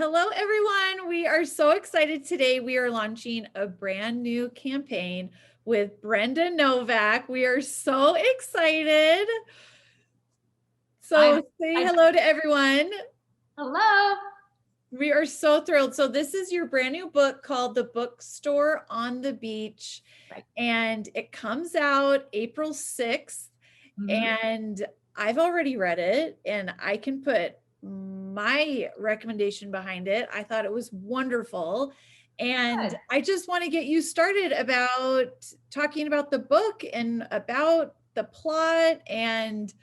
Hello, everyone. We are so excited today. We are launching a brand new campaign with Brenda Novak. We are so excited. I'm Say hello to everyone. Hello. We are so thrilled. So this is your brand new book called The Bookstore on the Beach. Right. And it comes out April 6th. Mhm. And I've already read it and I can put my recommendation behind it. I thought it was wonderful. And Good. I just want to get you started about talking about the book and about the plot and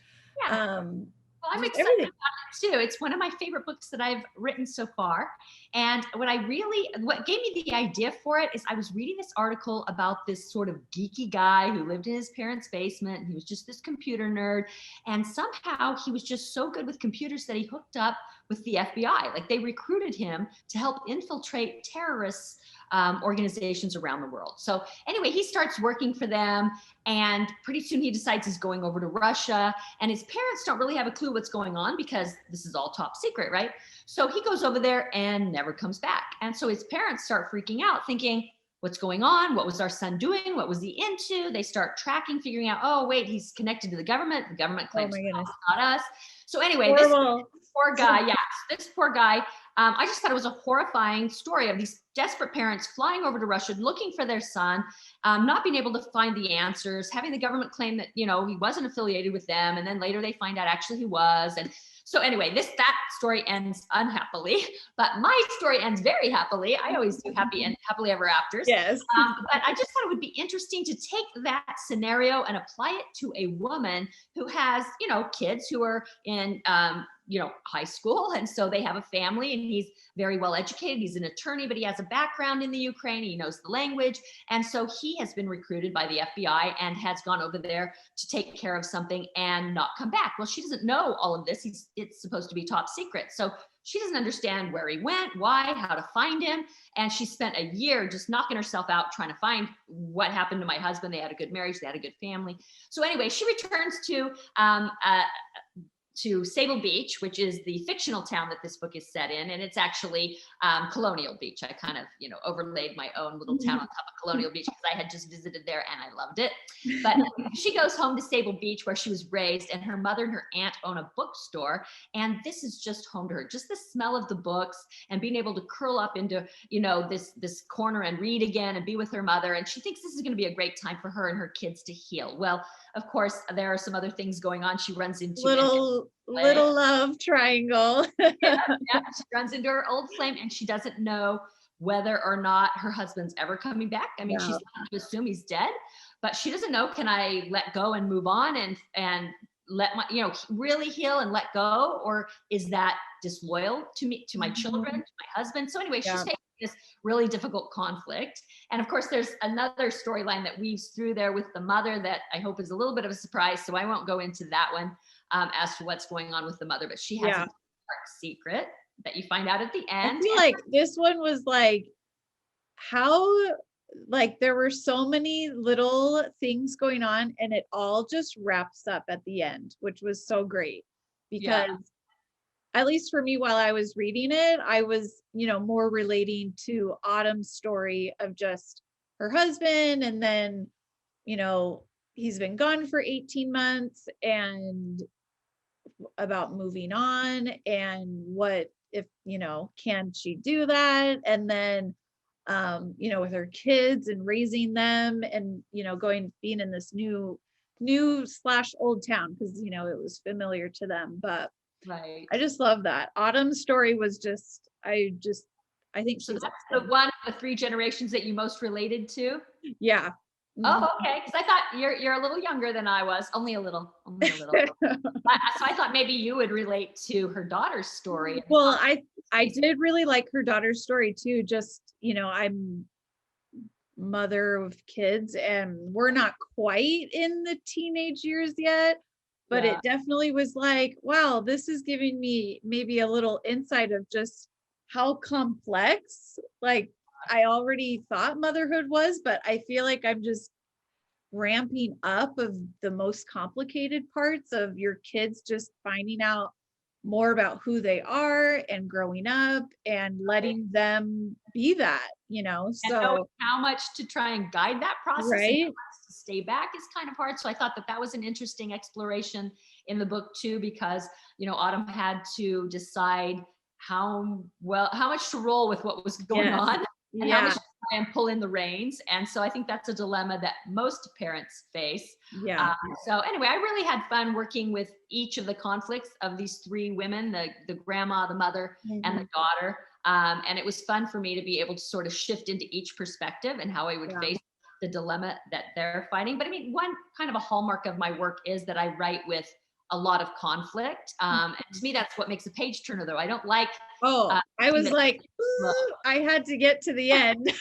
Yeah. um, Well, I'm just excited everything. about it too. It's one of my favorite books that I've written so far. And what gave me the idea for it is I was reading this article about this sort of geeky guy who lived in his parents' basement. And he was just this computer nerd. And somehow he was just so good with computers that he hooked up with the FBI. Like they recruited him to help infiltrate terrorists organizations around the world. So anyway, he starts working for them, and pretty soon he decides he's going over to Russia, and his parents don't really have a clue what's going on because this is all top secret, right? So he goes over there and never comes back. And so his parents start freaking out, thinking, what's going on? What was our son doing? What was he into? They start tracking, figuring out, oh, wait, he's connected to the government. The government Oh claims my goodness. it's not us. So anyway, Horrible. poor guy, yeah, this poor guy. I just thought it was a horrifying story of these desperate parents flying over to Russia, looking for their son, not being able to find the answers, having the government claim that, he wasn't affiliated with them. And then later they find out actually he was. And so anyway, that story ends unhappily, but my story ends very happily. I always do happy and happily ever afters. Yes. But I just thought it would be interesting to take that scenario and apply it to a woman who has, kids who are in, high school. And so they have a family, and he's very well educated. He's an attorney, but he has a background in the Ukraine. He knows the language. And so he has been recruited by the FBI and has gone over there to take care of something and not come back. Well, she doesn't know all of this. It's supposed to be top secret. So she doesn't understand where he went, why, how to find him. And she spent a year just knocking herself out trying to find what happened to my husband. They had a good marriage. They had a good family. So anyway, she returns to Sable Beach, which is the fictional town that this book is set in. And it's actually Colonial Beach. I kind of, overlaid my own little town on top of Colonial Beach because I had just visited there and I loved it. But she goes home to Sable Beach where she was raised, and her mother and her aunt own a bookstore. And this is just home to her. Just the smell of the books and being able to curl up into, this corner and read again and be with her mother. And she thinks this is going to be a great time for her and her kids to heal. Well, of course, there are some other things going on. She runs into little love triangle. yeah, she runs into her old flame, and she doesn't know whether or not her husband's ever coming back. I mean, she's not to assume he's dead, but she doesn't know, can I let go and move on and let my, really heal and let go? Or is that disloyal to me, to my children, to my husband? So anyway, she's taking this really difficult conflict. And of course, there's another storyline that weaves through there with the mother that I hope is a little bit of a surprise. So I won't go into that one as to what's going on with the mother, but she has a dark secret that you find out at the end. I feel like this one was like, there were so many little things going on, and it all just wraps up at the end, which was so great because at least for me, while I was reading it, I was, more relating to Autumn's story of just her husband. And then, he's been gone for 18 months and about moving on and what if, can she do that? And then, with her kids and raising them and, being in this new/old town because, it was familiar to them. But right. I just love that. Autumn's story was I think so she's that's the one of the three generations that you most related to. Yeah. Oh, okay. Because I thought you're a little younger than I was, only a little. So I thought maybe you would relate to her daughter's story. Well, I did really like her daughter's story too. Just, I'm mother of kids and we're not quite in the teenage years yet, but it definitely was like, wow, this is giving me maybe a little insight of just how complex, like I already thought motherhood was, but I feel like I'm just ramping up of the most complicated parts of your kids just finding out more about who they are and growing up and letting them be that, And knowing so, how much to try and guide that process and how right? much to stay back is kind of hard. So I thought that that was an interesting exploration in the book too, because Autumn had to decide how much to roll with what was going Yes. on and how much Yeah. to try and pull in the reins. And so I think that's a dilemma that most parents face. Yeah. So anyway, I really had fun working with each of the conflicts of these three women, the grandma, the mother, and Mhm. the daughter. And it was fun for me to be able to sort of shift into each perspective and how I would Yeah. face the dilemma that they're fighting. But I mean, one kind of a hallmark of my work is that I write with a lot of conflict. And to me, that's what makes a page turner, though. I don't like Oh, I something was that like, slow. "Ooh," I had to get to the end.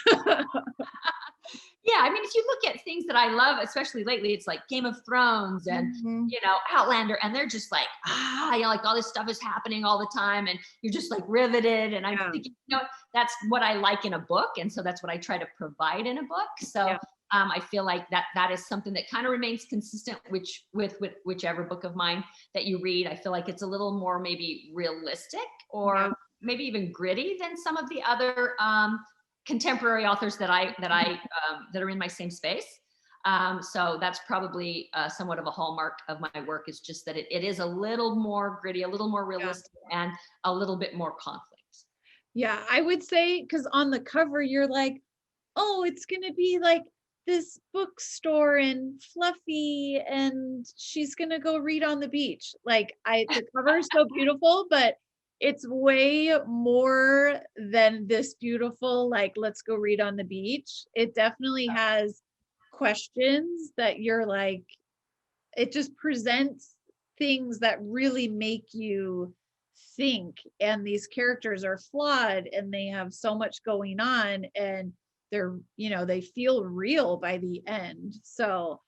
Yeah, I mean, if you look at things that I love, especially lately, it's like Game of Thrones and Mhm. Outlander, and they're just like, like all this stuff is happening all the time, and you're just like riveted. And I'm Yeah. thinking, that's what I like in a book, and so that's what I try to provide in a book. So Yeah. I feel like that is something that kind of remains consistent, with whichever book of mine that you read. I feel like it's a little more maybe realistic Yeah. or maybe even gritty than some of the other contemporary authors that are in my same space. So that's probably somewhat of a hallmark of my work, is just that it is a little more gritty, a little more Yeah. realistic, and a little bit more conflict. Yeah, I would say, because on the cover, you're like, oh, it's gonna be like this bookstore and fluffy, and she's gonna go read on the beach. Like, the cover is so beautiful, but it's way more than this beautiful, like, let's go read on the beach. It definitely has questions that you're like, it just presents things that really make you think, and these characters are flawed and they have so much going on, and they feel real by the end, so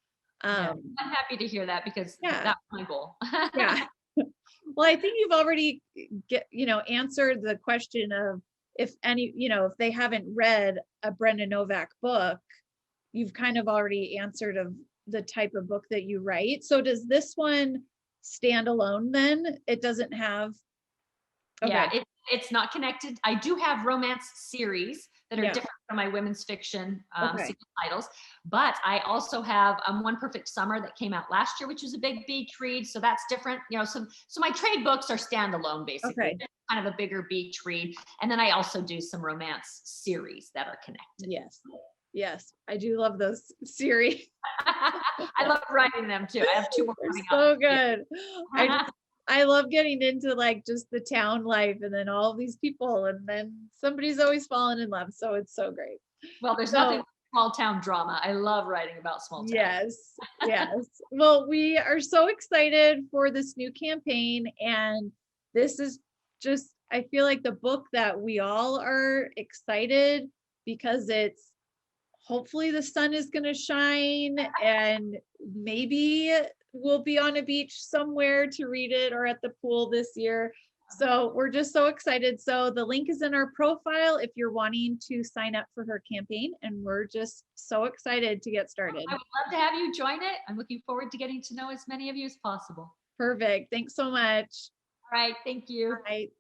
Yeah, um I'm happy to hear that, because yeah. that's my goal. Yeah. Well, I think you've already answered the question of, if they haven't read a Brenda Novak book, you've kind of already answered of the type of book that you write. So does this one stand alone then? It doesn't have, Yeah, okay. it's not connected. I do have romance series that are Yeah. different from my women's fiction Okay. single titles, but I also have One Perfect Summer that came out last year, which was a big beach read. So that's different. So my trade books are standalone, basically. Okay. They're kind of a bigger beach read, and then I also do some romance series that are connected. Yes. Yes. I do love those series. I love writing them too. I have two more They're coming so out. good. I love getting into like just the town life and then all these people, and then somebody's always falling in love. So it's so great. Well, there's nothing So like small town drama. I love writing about small town. yes, yes. Well, we are so excited for this new campaign, and this is just, I feel like the book that we all are excited, because it's, hopefully the sun is going to shine, and maybe we'll be on a beach somewhere to read it, or at the pool this year. So we're just so excited. So the link is in our profile if you're wanting to sign up for her campaign, and we're just so excited to get started. I would love to have you join it. I'm looking forward to getting to know as many of you as possible. Perfect. Thanks so much. All right. Thank you. All right.